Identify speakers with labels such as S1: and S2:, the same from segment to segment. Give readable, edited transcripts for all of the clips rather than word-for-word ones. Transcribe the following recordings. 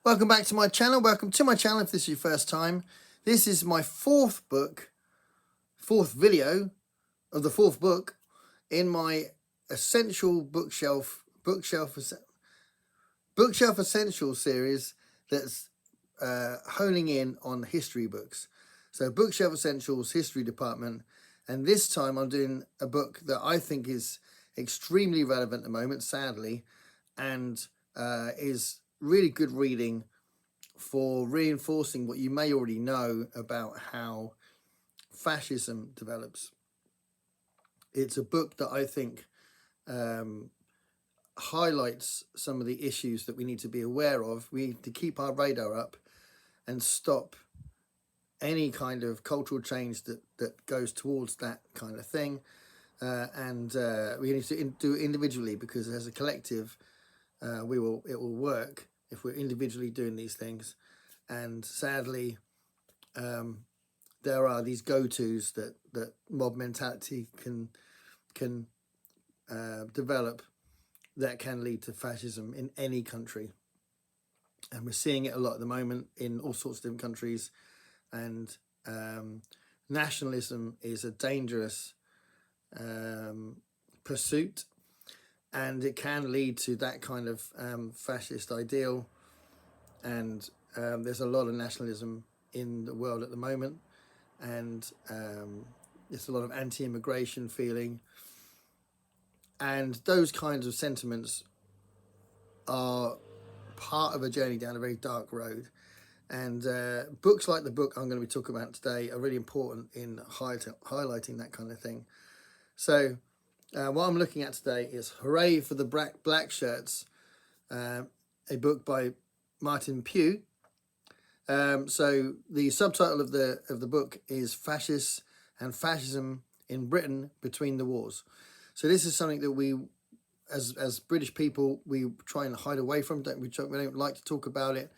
S1: Welcome back to my channel. Welcome to my channel if this is your first time. This is my fourth video of the fourth book in my essential bookshelf essential series that's honing in on history books. So Bookshelf Essentials History Department, and this time I'm doing a book that I think is extremely relevant at the moment, sadly, and is really good reading for reinforcing what you may already know about how fascism develops. It's a book that I think highlights some of the issues that we need to be aware of. We need to keep our radar up and stop any kind of cultural change that goes towards that kind of thing. And we need to do it individually, because as a collective, it will work if we're individually doing these things. And sadly, there are these go-tos that mob mentality can develop that can lead to fascism in any country. And we're seeing it a lot at the moment in all sorts of different countries. And nationalism is a dangerous pursuit, and it can lead to that kind of fascist ideal. And there's a lot of nationalism in the world at the moment, and there's a lot of anti-immigration feeling, and those kinds of sentiments are part of a journey down a very dark road. And books like the book I'm going to be talking about today are really important in highlighting that kind of thing. So what I'm looking at today is Hurrah for the Blackshirts, a book by Martin Pugh. So the subtitle of the book is Fascists and Fascism in Britain Between the Wars. So this is something that we, as British people, we try and hide away from. We don't like to talk about it.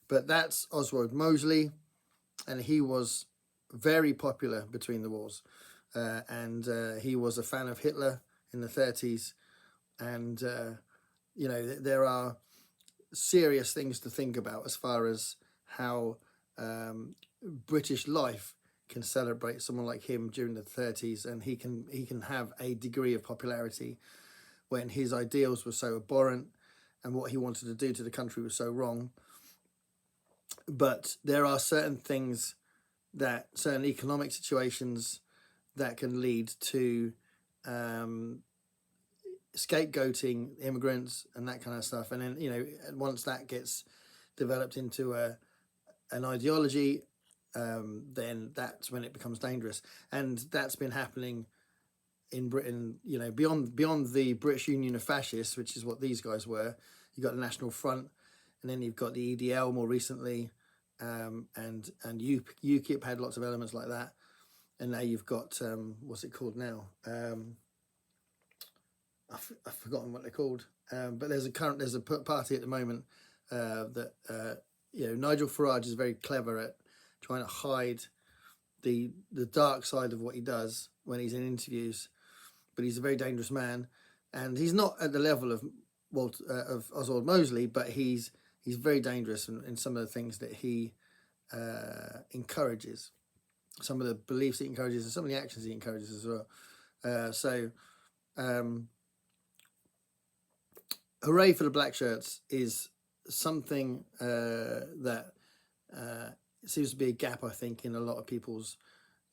S1: But that's Oswald Mosley, and he was very popular between the wars. And he was a fan of Hitler in the 30s. And, you know, there are serious things to think about as far as how British life can celebrate someone like him during the 30s, and he can have a degree of popularity when his ideals were so abhorrent and what he wanted to do to the country was so wrong. But there are certain things, certain economic situations that can lead to scapegoating immigrants and that kind of stuff. And then, you know, once that gets developed into an ideology, then that's when it becomes dangerous. And that's been happening in Britain, you know, beyond the British Union of Fascists, which is what these guys were. You've got the National Front, and then you've got the EDL more recently, and UKIP had lots of elements like that. And now you've got, what's it called now? I've forgotten what they're called. But there's a party at the moment that, you know, Nigel Farage is very clever at trying to hide the dark side of what he does when he's in interviews. But he's a very dangerous man, and he's not at the level of Oswald Mosley, but he's very dangerous in some of the things that he encourages, some of the beliefs he encourages, and some of the actions he encourages as well. So Hurrah for the Blackshirts is something that seems to be a gap, I think, in a lot of people's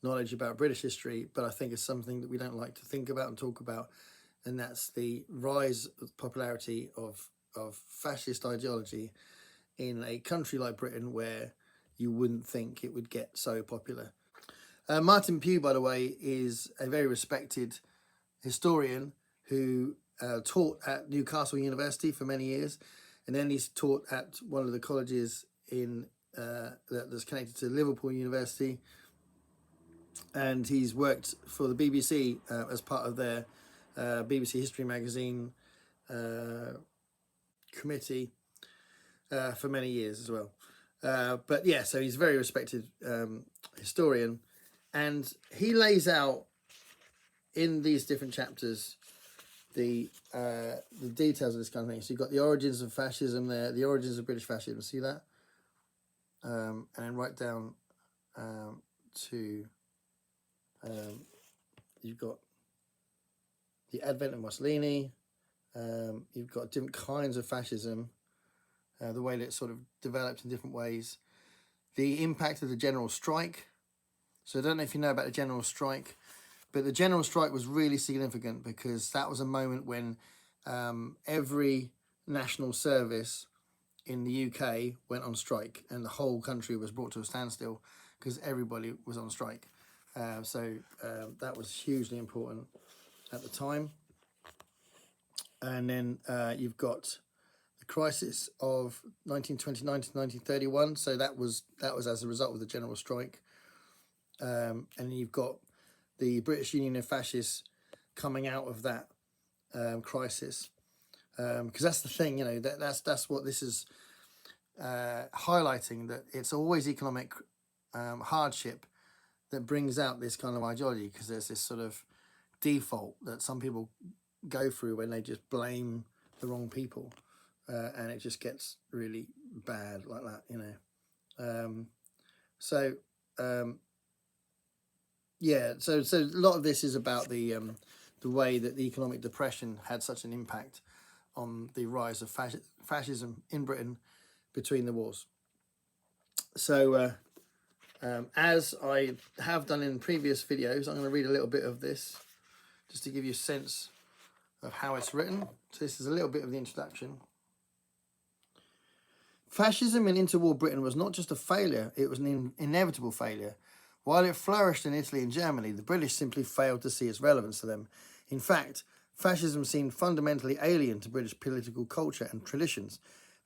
S1: knowledge about British history, but I think it's something that we don't like to think about and talk about, and that's the rise of popularity of fascist ideology in a country like Britain, where you wouldn't think it would get so popular. Martin Pugh, by the way, is a very respected historian who taught at Newcastle University for many years, and then he's taught at one of the colleges in that's connected to Liverpool University, and he's worked for the BBC as part of their BBC History Magazine committee for many years as well. But yeah, so he's a very respected historian, and he lays out in these different chapters the the details of this kind of thing. So you've got the origins of fascism there, the origins of British fascism. See that? And then right down to you've got the advent of Mussolini. You've got different kinds of fascism, the way that it sort of developed in different ways. The impact of the general strike. So I don't know if you know about the general strike, but the general strike was really significant because that was a moment when every national service in the UK went on strike and the whole country was brought to a standstill because everybody was on strike. So that was hugely important at the time. And then you've got the crisis of 1929 to 1931. So that was as a result of the general strike. And you've got the British Union of Fascists coming out of that crisis. Because that's the thing, you know, that's what this is highlighting, that it's always economic hardship that brings out this kind of ideology, because there's this sort of default that some people go through when they just blame the wrong people, and it just gets really bad like that, you know. Yeah, so a lot of this is about the way that the economic depression had such an impact on the rise of fascism in Britain between the wars. So as I have done in previous videos, I'm going to read a little bit of this just to give you a sense of how it's written. So this is a little bit of the introduction. Fascism in interwar Britain was not just a failure, it was an inevitable failure. While it flourished in Italy and Germany, the British simply failed to see its relevance to them. In fact, fascism seemed fundamentally alien to British political culture and traditions.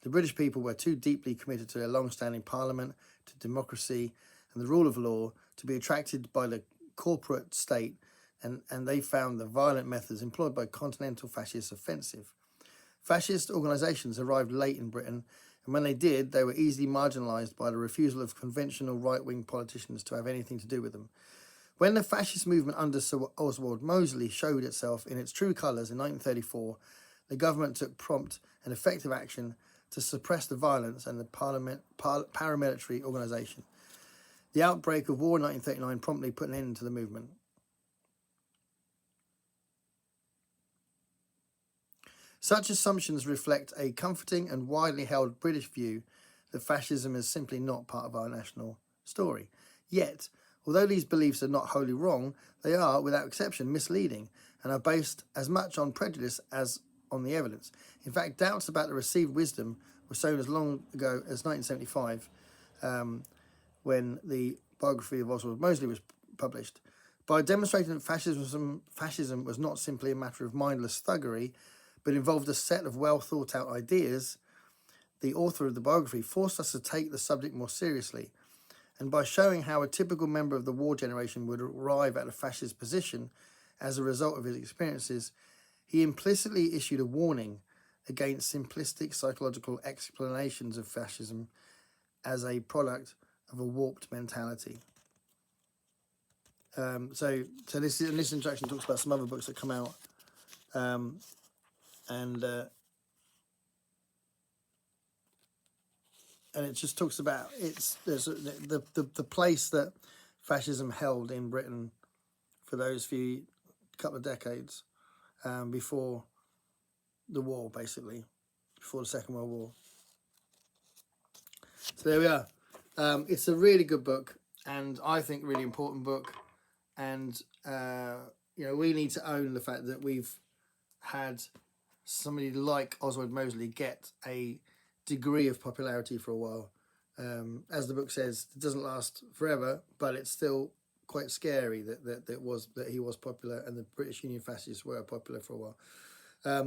S1: The British people were too deeply committed to their long-standing parliament, to democracy and the rule of law to be attracted by the corporate state, and they found the violent methods employed by continental fascists offensive. Fascist organisations arrived late in Britain, and when they did, they were easily marginalised by the refusal of conventional right-wing politicians to have anything to do with them. When the fascist movement under Sir Oswald Mosley showed itself in its true colours in 1934, the government took prompt and effective action to suppress the violence and the paramilitary organisation. The outbreak of war in 1939 promptly put an end to the movement. Such assumptions reflect a comforting and widely held British view that fascism is simply not part of our national story. Yet, although these beliefs are not wholly wrong, they are, without exception, misleading and are based as much on prejudice as on the evidence. In fact, doubts about the received wisdom were sown as long ago as 1975, when the biography of Oswald Mosley was published. By demonstrating that fascism was not simply a matter of mindless thuggery, but involved a set of well-thought-out ideas, the author of the biography forced us to take the subject more seriously. And by showing how a typical member of the war generation would arrive at a fascist position as a result of his experiences, he implicitly issued a warning against simplistic psychological explanations of fascism as a product of a warped mentality. So this introduction talks about some other books that come out, and it just talks about the place that fascism held in Britain for those couple of decades before the war, basically before the Second World War. So there we are. It's a really good book, and I think really important book. And you know, we need to own the fact that we've had somebody like Oswald Mosley get a degree of popularity for a while. As the book says, it doesn't last forever, but it's still quite scary that he was popular, and the British Union fascists were popular for a while.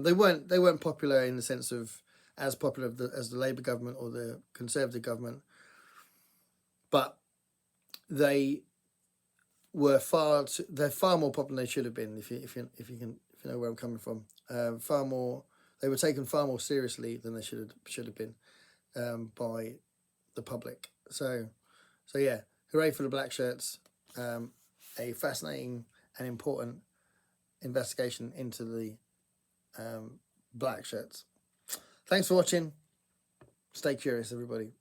S1: They weren't popular in the sense of as popular as the Labour government or the Conservative government, but they're far more popular than they should have been. If you know where I'm coming from, they were taken far more seriously than they should have been by the public. So yeah, hooray for the Blackshirts! A fascinating and important investigation into the Blackshirts. Thanks for watching. Stay curious, everybody.